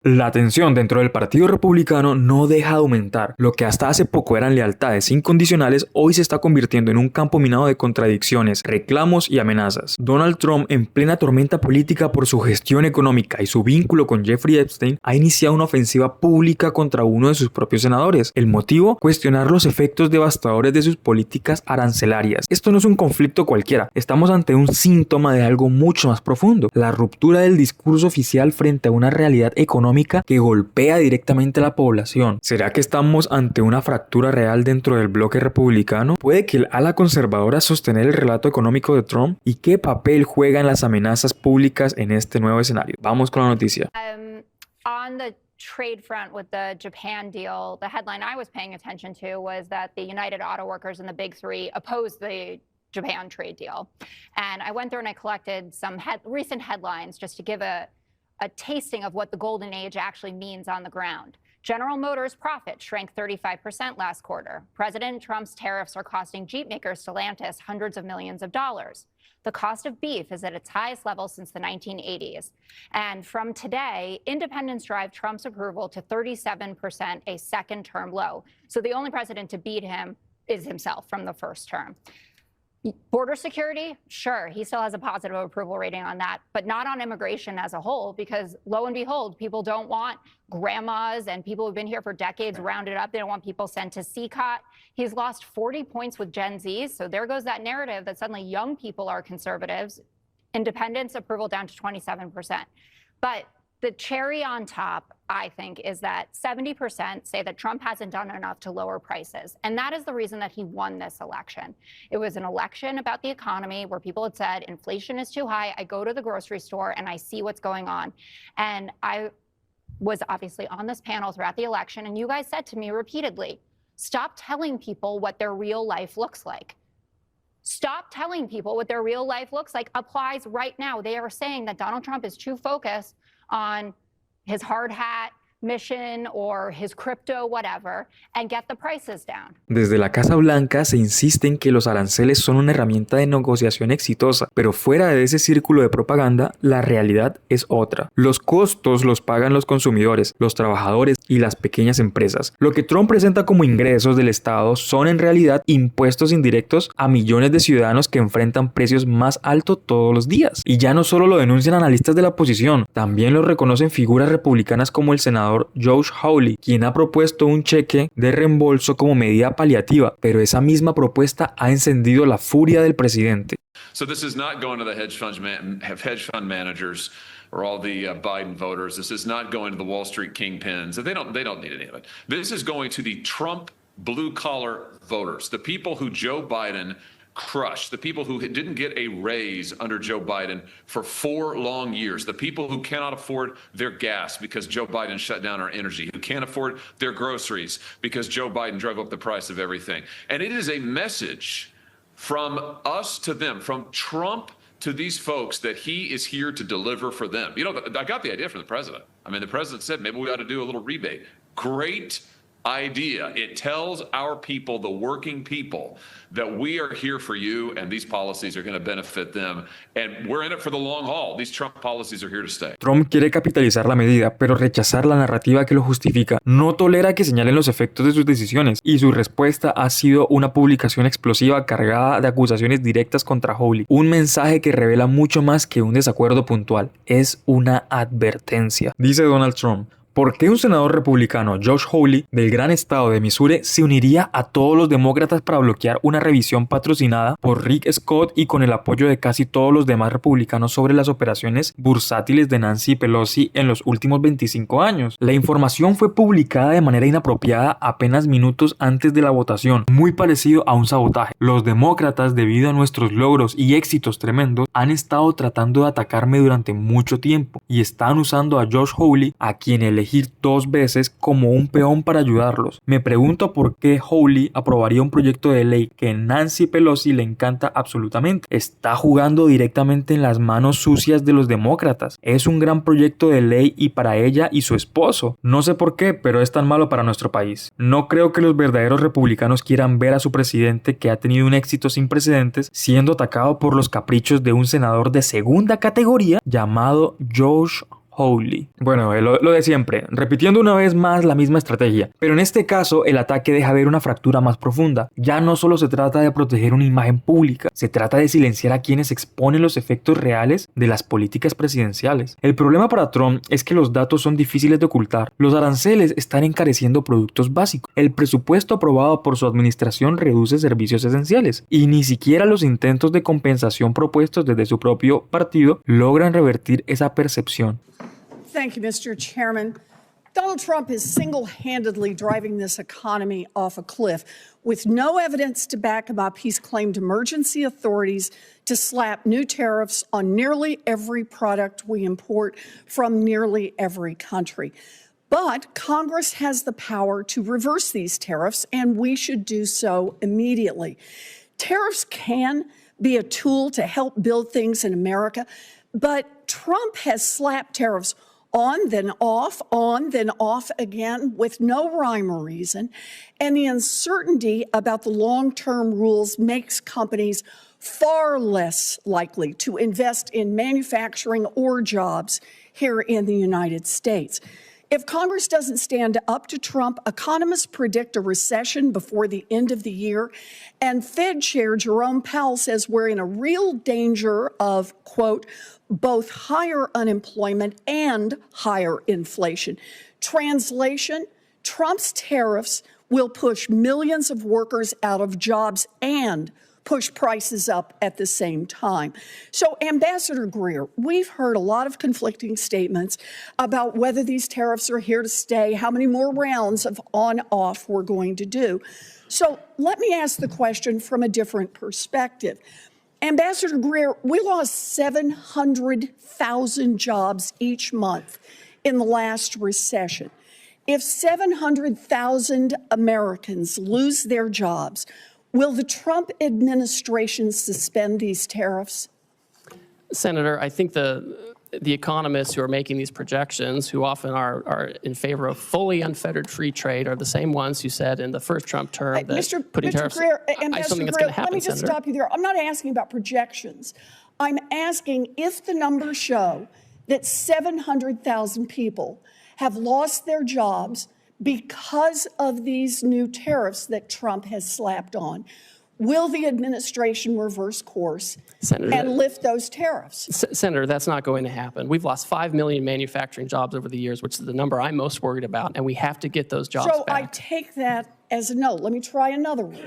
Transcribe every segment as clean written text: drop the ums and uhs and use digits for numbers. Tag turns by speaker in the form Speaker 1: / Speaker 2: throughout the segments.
Speaker 1: La tensión dentro del Partido Republicano no deja de aumentar. Lo que hasta hace poco eran lealtades incondicionales, hoy se está convirtiendo en un campo minado de contradicciones, reclamos y amenazas. Donald Trump, en plena tormenta política por su gestión económica y su vínculo con Jeffrey Epstein, ha iniciado una ofensiva pública contra uno de sus propios senadores. El motivo: cuestionar los efectos devastadores de sus políticas arancelarias. Esto no es un conflicto cualquiera, estamos ante un síntoma de algo mucho más profundo: la ruptura del discurso oficial frente a una realidad económica que golpea directamente a la población. ¿Será que estamos ante una fractura real dentro del bloque republicano? ¿Puede que el ala conservadora sostener el relato económico de Trump? ¿Y qué papel juegan las amenazas públicas en este nuevo escenario? Vamos con la noticia.
Speaker 2: On the trade front with the Japan deal, the headline I was paying attention to was that the United Auto Workers and the Big Three opposed the Japan trade deal. And I went through and I collected some recent headlines just to give a tasting of what the golden age actually means on the ground. General Motors' profit shrank 35% last quarter. President Trump's tariffs are costing Jeep maker Stellantis hundreds of millions of dollars. The cost of beef is at its highest level since the 1980s. And from today, independents drive Trump's approval to 37%, a second-term low. So the only president to beat him is himself from the first term. Border security, sure, he still has a positive approval rating on that, but not on immigration as a whole, because lo and behold, people don't want grandmas and people who've been here for decades rounded up. They don't want people sent to CCOT. He's lost 40 points with Gen Zs, so there goes that narrative that suddenly young people are conservatives. Independents approval down to 27%. But the cherry on top, I think, is that 70% say that Trump hasn't done enough to lower prices. And that is the reason that he won this election. It was an election about the economy where people had said, inflation is too high. I go to the grocery store and I see what's going on. And I was obviously on this panel throughout the election. And you guys said to me repeatedly, stop telling people what their real life looks like. Stop telling people what their real life looks like applies right now. They are saying that Donald Trump is too focused on his hard hat mission or his crypto, whatever, and get the prices down.
Speaker 1: Desde la Casa Blanca se insiste en que los aranceles son una herramienta de negociación exitosa, pero fuera de ese círculo de propaganda, la realidad es otra. Los costos los pagan los consumidores, los trabajadores y las pequeñas empresas. Lo que Trump presenta como ingresos del Estado son en realidad impuestos indirectos a millones de ciudadanos que enfrentan precios más altos todos los días. Y ya no solo lo denuncian analistas de la oposición, también lo reconocen figuras republicanas como el senador Josh Hawley, quien ha propuesto un cheque de reembolso como medida paliativa, pero esa misma propuesta ha encendido la furia del presidente.
Speaker 3: So this is not going to the hedge fund managers or all the Biden voters. This is not going to the Wall Street kingpins. They don't need any of it. This is going to the Trump blue collar voters, the people who Joe Biden crushed, the people who didn't get a raise under Joe Biden for 4 long years, the people who cannot afford their gas because Joe Biden shut down our energy, who can't afford their groceries because Joe Biden drove up the price of everything. And it is a message from us to them, from Trump to these folks, that he is here to deliver for them. You know, I got the idea from the president. I mean, the president said maybe we ought to do a little rebate. Great idea. It tells our people, the working people, that we are here for you and these policies are going to benefit them and we're in it for the long haul. These Trump policies are here to stay.
Speaker 1: Trump quiere capitalizar la medida, pero rechazar la narrativa que lo justifica. No tolera que señalen los efectos de sus decisiones y su respuesta ha sido una publicación explosiva cargada de acusaciones directas contra Hawley. Un mensaje que revela mucho más que un desacuerdo puntual. Es una advertencia. Dice Donald Trump: ¿por qué un senador republicano, Josh Hawley, del gran estado de Missouri, se uniría a todos los demócratas para bloquear una revisión patrocinada por Rick Scott y con el apoyo de casi todos los demás republicanos sobre las operaciones bursátiles de Nancy Pelosi en los últimos 25 años? La información fue publicada de manera inapropiada apenas minutos antes de la votación, muy parecido a un sabotaje. Los demócratas, debido a nuestros logros y éxitos tremendos, han estado tratando de atacarme durante mucho tiempo y están usando a Josh Hawley, a quien elegir 2 veces, como un peón para ayudarlos. Me pregunto por qué Hawley aprobaría un proyecto de ley que Nancy Pelosi le encanta absolutamente. Está jugando directamente en las manos sucias de los demócratas. Es un gran proyecto de ley y para ella y su esposo. No sé por qué, pero es tan malo para nuestro país. No creo que los verdaderos republicanos quieran ver a su presidente, que ha tenido un éxito sin precedentes, siendo atacado por los caprichos de un senador de segunda categoría llamado Josh Hawley. Bueno, lo de siempre, repitiendo una vez más la misma estrategia, pero en este caso el ataque deja ver una fractura más profunda. Ya no solo se trata de proteger una imagen pública, se trata de silenciar a quienes exponen los efectos reales de las políticas presidenciales. El problema para Trump es que los datos son difíciles de ocultar. Los aranceles están encareciendo productos básicos. El presupuesto aprobado por su administración reduce servicios esenciales y ni siquiera los intentos de compensación propuestos desde su propio partido logran revertir esa percepción.
Speaker 4: Thank you, Mr. Chairman. Donald Trump is single-handedly driving this economy off a cliff. With no evidence to back him up, he's claimed emergency authorities to slap new tariffs on nearly every product we import from nearly every country. But Congress has the power to reverse these tariffs, and we should do so immediately. Tariffs can be a tool to help build things in America, but Trump has slapped tariffs on, then off again with no rhyme or reason. And the uncertainty about the long-term rules makes companies far less likely to invest in manufacturing or jobs here in the United States. If Congress doesn't stand up to Trump, economists predict a recession before the end of the year. And Fed Chair Jerome Powell says we're in a real danger of, quote, both higher unemployment and higher inflation. Translation, Trump's tariffs will push millions of workers out of jobs and push prices up at the same time. So, Ambassador Greer, we've heard a lot of conflicting statements about whether these tariffs are here to stay, how many more rounds of on-off we're going to do. So let me ask the question from a different perspective. Ambassador Greer, we lost 700,000 jobs each month in the last recession. If 700,000 Americans lose their jobs, will the Trump administration suspend these tariffs?
Speaker 5: Senator, I think the economists who are making these projections, who often are in favor of fully unfettered free trade, are the same ones who said in the first Trump term that putting tariffs
Speaker 4: Greer,
Speaker 5: I something that's going to happen,
Speaker 4: let me just
Speaker 5: Senator.
Speaker 4: stop you there. I'm not asking about projections. I'm asking if the numbers show that 700,000 people have lost their jobs because of these new tariffs that Trump has slapped on. Will the administration reverse course and lift those tariffs?
Speaker 5: Senator, that's not going to happen. We've lost 5 million manufacturing jobs over the years, which is the number I'm most worried about, and we have to get those jobs
Speaker 4: So
Speaker 5: back.
Speaker 4: I take that as a no. Let me try another one.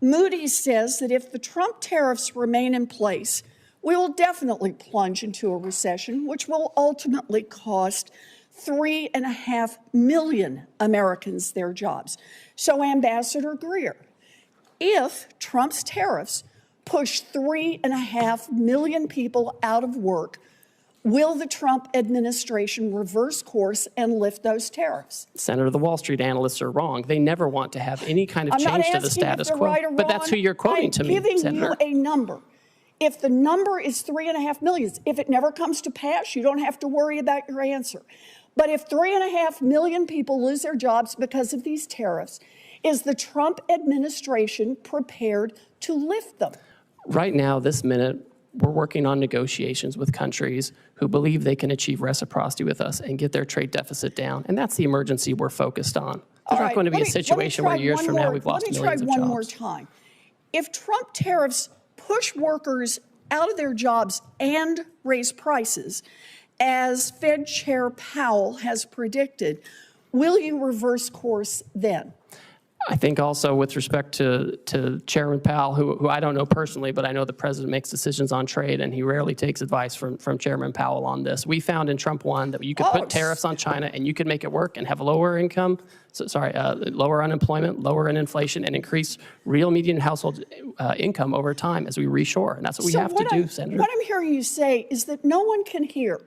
Speaker 4: Moody's says that if the Trump tariffs remain in place, we will definitely plunge into a recession, which will ultimately cost 3.5 million Americans their jobs. So, Ambassador Greer, if Trump's tariffs push 3.5 million people out of work, will the Trump administration reverse course and lift those tariffs?
Speaker 5: Senator, the Wall Street analysts are wrong. They never want to have any kind of change to the status quo.
Speaker 4: Right or
Speaker 5: but that's who you're quoting to me,
Speaker 4: Senator.
Speaker 5: Senator.
Speaker 4: I'm giving you a number. If the number is 3.5 million, if it never comes to pass, you don't have to worry about your answer. But if 3.5 million people lose their jobs because of these tariffs, is the Trump administration prepared to lift them?
Speaker 5: Right now, this minute, we're working on negotiations with countries who believe they can achieve reciprocity with us and get their trade deficit down. And that's the emergency we're focused on. There's not going to be a situation where years from now we've lost millions of jobs.
Speaker 4: Let me try one more time. If Trump tariffs push workers out of their jobs and raise prices, as Fed Chair Powell has predicted, will you reverse course then?
Speaker 5: I think also with respect to Chairman Powell, who I don't know personally, but I know the president makes decisions on trade, and he rarely takes advice from Chairman Powell on this. We found in Trump 1 that you could put tariffs on China and you could make it work and have lower income, lower unemployment, lower inflation, and increase real median household income over time as we reshore. And that's what we have to do, Senator.
Speaker 4: What I'm hearing you say is that no one can hear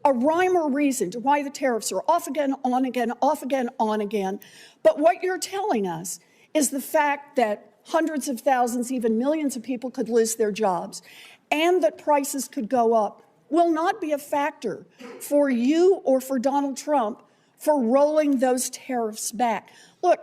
Speaker 4: a rhyme or reason to why the tariffs are off again, on again, off again, on again. But what you're telling us is the fact that hundreds of thousands, even millions of people could lose their jobs and that prices could go up will not be a factor for you or for Donald Trump for rolling those tariffs back. Look,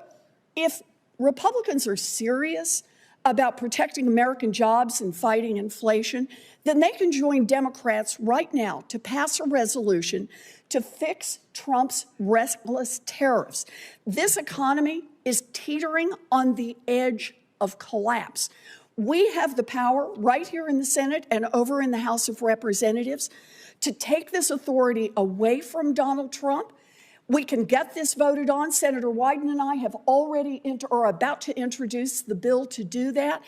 Speaker 4: if Republicans are serious about protecting American jobs and fighting inflation, then they can join Democrats right now to pass a resolution to fix Trump's reckless tariffs. This economy is teetering on the edge of collapse. We have the power right here in the Senate and over in the House of Representatives to take this authority away from Donald Trump. We can get this voted on. Senator Wyden and I have already are about to introduce the bill to do that.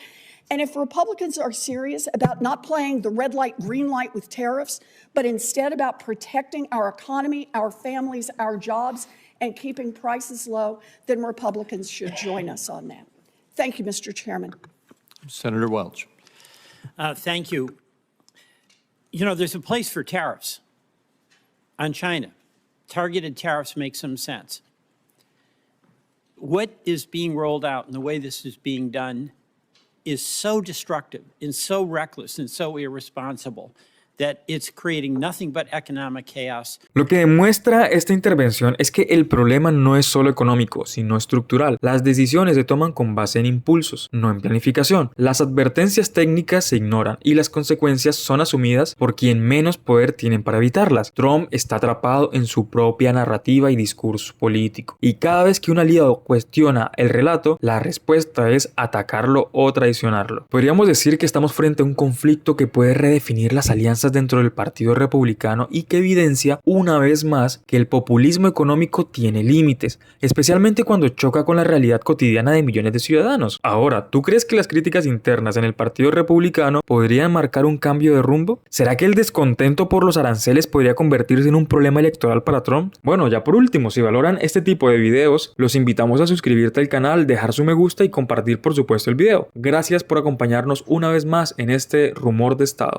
Speaker 4: And if Republicans are serious about not playing the red light, green light with tariffs, but instead about protecting our economy, our families, our jobs, and keeping prices low, then Republicans should join us on that. Thank you, Mr. Chairman.
Speaker 6: Senator Welch.
Speaker 7: Thank you. You know, there's a place for tariffs on China. Targeted tariffs make some sense. What is being rolled out and the way this is being done is so destructive and so reckless and so irresponsible that it's creating nothing but economic chaos.
Speaker 1: Lo que demuestra esta intervención es que el problema no es solo económico, sino estructural. Las decisiones se toman con base en impulsos, no en planificación. Las advertencias técnicas se ignoran y las consecuencias son asumidas por quien menos poder tienen para evitarlas. Trump está atrapado en su propia narrativa y discurso político. Y cada vez que un aliado cuestiona el relato, la respuesta es atacarlo o traicionarlo. Podríamos decir que estamos frente a un conflicto que puede redefinir las alianzas dentro del Partido Republicano y que evidencia una vez más que el populismo económico tiene límites, especialmente cuando choca con la realidad cotidiana de millones de ciudadanos. Ahora, ¿tú crees que las críticas internas en el Partido Republicano podrían marcar un cambio de rumbo? ¿Será que el descontento por los aranceles podría convertirse en un problema electoral para Trump? Bueno, ya por último, si valoran este tipo de videos, los invitamos a suscribirte al canal, dejar su me gusta y compartir por supuesto el video. Gracias por acompañarnos una vez más en este rumor de Estado.